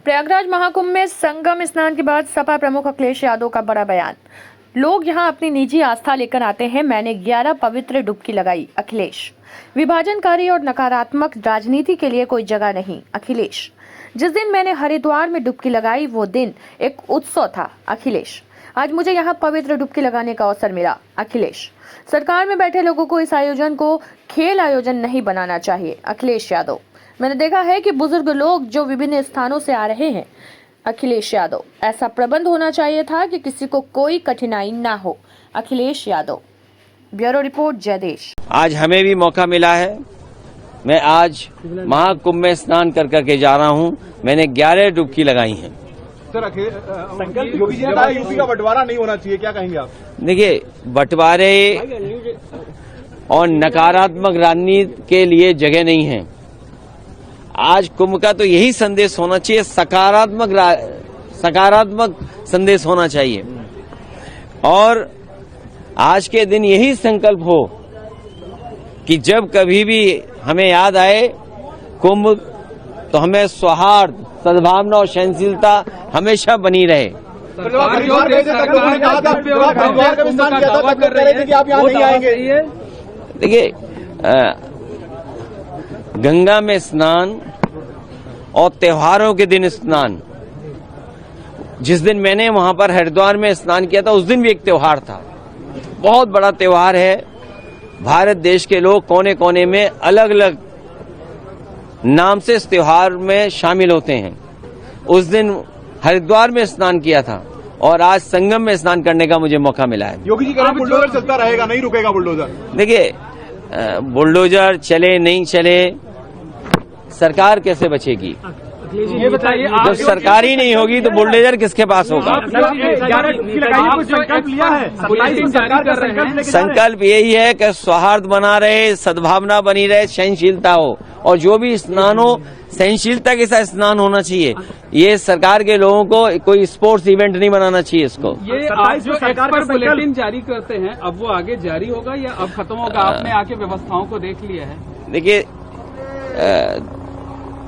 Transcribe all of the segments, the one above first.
प्रयागराज महाकुंभ में संगम स्नान के बाद सपा प्रमुख अखिलेश यादव का बड़ा बयान। लोग यहां अपनी निजी आस्था लेकर आते हैं, मैंने 11 पवित्र डुबकी लगाई। अखिलेश, विभाजनकारी और नकारात्मक राजनीति के लिए कोई जगह नहीं। अखिलेश, जिस दिन मैंने हरिद्वार में डुबकी लगाई वो दिन एक उत्सव था। अखिलेश, आज मुझे यहाँ पवित्र डुबकी लगाने का अवसर मिला। अखिलेश, सरकार में बैठे लोगों को इस आयोजन को खेल आयोजन नहीं बनाना चाहिए। अखिलेश यादव, मैंने देखा है कि बुजुर्ग लोग जो विभिन्न स्थानों से आ रहे हैं। अखिलेश यादव, ऐसा प्रबंध होना चाहिए था कि किसी को कोई कठिनाई ना हो। अखिलेश यादव। Bureau report, जयदेश। आज हमें भी मौका मिला है। मैं आज महाकुंभ में स्नान कर करके जा रहा हूं। मैंने 11 डुबकी लगाई हैं। सर, योगी जी ने कहा यूपी का बंटवारा नहीं होना चाहिए, क्या कहेंगे आप? देखिए, बंटवारे और नकारात्मक राजनीति के लिए जगह नहीं है। आज कुंभ का तो यही संदेश होना चाहिए, सकारात्मक संदेश होना चाहिए। और आज के दिन यही संकल्प हो कि जब कभी भी हमें याद आए कुंभ, तो हमें सौहार्द, सद्भावना और सहनशीलता हमेशा बनी रहे। देखिए, गंगा में स्नान और त्योहारों के दिन स्नान, जिस दिन मैंने वहां पर हरिद्वार में स्नान किया था उस दिन भी एक त्योहार था। बहुत बड़ा त्योहार है। भारत देश के लोग कोने कोने में अलग अलग नाम से इस त्योहार में शामिल होते हैं। उस दिन हरिद्वार में स्नान किया था और आज संगम में स्नान करने का मुझे मौका मिला है। योगी जी कह रहे हैं बुलडोजर चलता रहेगा, नहीं रुकेगा बुलडोजर। देखिए, बुलडोजर चले नहीं चले, सरकार कैसे बचेगी? ये बताइए, जब सरकार ही नहीं होगी तो बुलडोजर किसके पास होगा? संकल्प यही है कि सौहार्द बना रहे, सद्भावना बनी रहे, सहनशीलता हो, और जो भी स्नान हो सहनशीलता के साथ स्नान होना चाहिए। ये सरकार के लोगों को कोई स्पोर्ट्स इवेंट नहीं बनाना चाहिए इसको। ये आज जो सरकार पर बुलेटिन जारी करते हैं, अब वो आगे जारी होगा या अब खत्म होगा? आपने आके व्यवस्थाओं को देख लिया है? देखिए,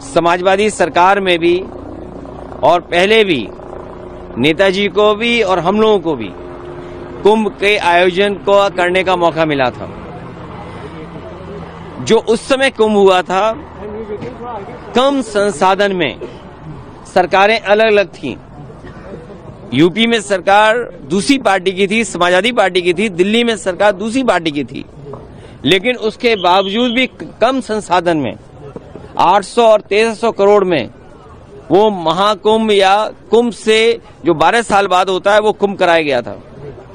समाजवादी सरकार में भी और पहले भी नेताजी को भी और हम लोगों को भी कुंभ के आयोजन को करने का मौका मिला था। जो उस समय कुंभ हुआ था, कम संसाधन में सरकारें अलग अलग थीं। यूपी में सरकार दूसरी पार्टी की थी, समाजवादी पार्टी की थी। दिल्ली में सरकार दूसरी पार्टी की थी। लेकिन उसके बावजूद भी कम संसाधन में 800 और 1300 करोड़ में वो महाकुंभ या कुंभ से जो 12 साल बाद होता है वो कुंभ कराया गया था।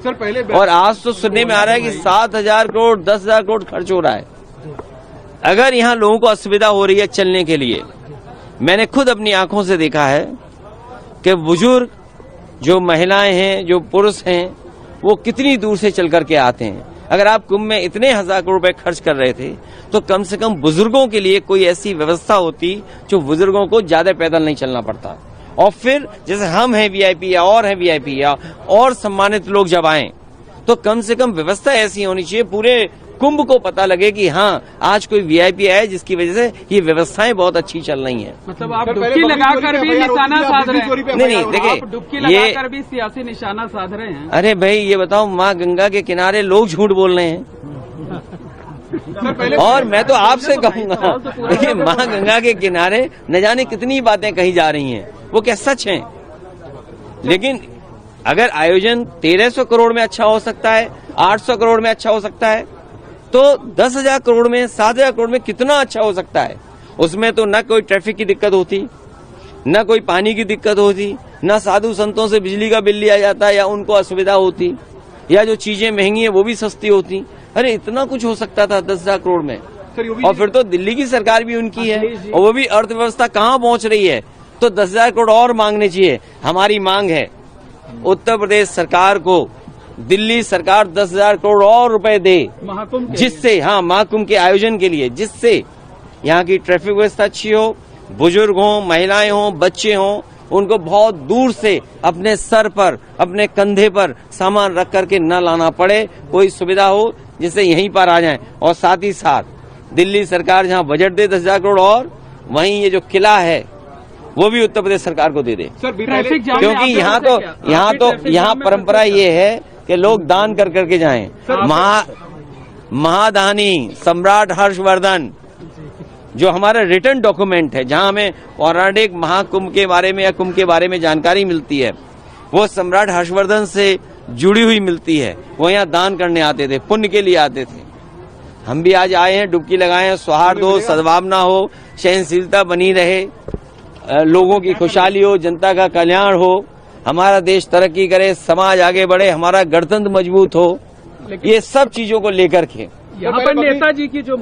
सर, पहले और आज तो सुनने में आ रहा है कि 7,000 करोड़ 10,000 करोड़ खर्च हो रहा है। अगर यहाँ लोगों को असुविधा हो रही है चलने के लिए, मैंने खुद अपनी आंखों से देखा है कि बुजुर्ग, जो महिलाएं हैं, जो पुरुष हैं, वो कितनी दूर से चल करके आते हैं। अगर आप कुंभ में इतने 1,000 करोड़ रुपए खर्च कर रहे थे तो कम से कम बुजुर्गों के लिए कोई ऐसी व्यवस्था होती जो बुजुर्गों को ज्यादा पैदल नहीं चलना पड़ता। और फिर जैसे हम हैं वीआईपी या और हैं वीआईपी या और सम्मानित लोग जब आए तो कम से कम व्यवस्था ऐसी होनी चाहिए, पूरे कुंभ को पता लगे कि हाँ, आज कोई वीआईपी आया जिसकी वजह से ये व्यवस्थाएं बहुत अच्छी चल रही हैं। मतलब आप डुबकी लगाकर भी निशाना साध रहे हैं? नहीं, देखिए, डुबकी लगाकर भी सियासी निशाना साध रहे हैं। अरे भाई, ये बताओ, माँ गंगा के किनारे लोग झूठ बोल रहे हैं। और मैं तो आपसे कहूंगा, देखिए, माँ गंगा के किनारे न जाने कितनी बातें कही जा रही हैं, वो क्या सच हैं? लेकिन अगर आयोजन 1300 करोड़ में अच्छा हो सकता है, 800 करोड़ में अच्छा हो सकता है, तो 10,000 करोड़ में, 7,000 करोड़ में कितना अच्छा हो सकता है? उसमें तो न कोई ट्रैफिक की दिक्कत होती, न कोई पानी की दिक्कत होती, न साधु संतों से बिजली का बिल लिया जाता या उनको असुविधा होती, या जो चीजें महंगी हैं वो भी सस्ती होती। अरे, इतना कुछ हो सकता था 10,000 करोड़ में। और फिर तो दिल्ली की सरकार भी उनकी है और वो भी अर्थव्यवस्था कहाँ पहुंच रही है, तो 10,000 करोड़ और मांगने चाहिए। हमारी मांग है उत्तर प्रदेश सरकार को दिल्ली सरकार 10,000 करोड़ और रुपए दे, जिससे, हाँ, महाकुंभ के आयोजन के लिए, जिससे यहाँ की ट्रैफिक व्यवस्था अच्छी हो, बुजुर्ग हों, महिलाएं हों, बच्चे हों, उनको बहुत दूर से अपने सर पर, अपने कंधे पर सामान रख करके न लाना पड़े, कोई सुविधा हो जिससे यहीं पर आ जाएं। और साथ ही साथ दिल्ली सरकार जहाँ बजट दे 10,000 करोड़, और वहीं ये जो किला है वो भी उत्तर प्रदेश सरकार को दे दे। सर ट्रैफिक जाम में क्योंकि आप यहाँ लोगों तो से क्या? यहाँ परंपरा ये है कि लोग दान कर करके जाएं। महादानी सम्राट हर्षवर्धन जो हमारा रिटर्न डॉक्यूमेंट है, जहां हमें पौराणिक महाकुंभ के बारे में या कुंभ के बारे में जानकारी मिलती है, वो सम्राट हर्षवर्धन से जुड़ी हुई मिलती है। वो यहाँ दान करने आते थे, पुण्य के लिए आते थे। हम भी आज आए हैं, डुबकी लगाए हैं, सौहार्द हो, सद्भावना हो, सहनशीलता बनी रहे, लोगों की खुशहाली हो, जनता का कल्याण हो, हमारा देश तरक्की करे, समाज आगे बढ़े, हमारा गणतंत्र मजबूत हो, ये सब चीजों को लेकर के यहाँ पर नेताजी की जो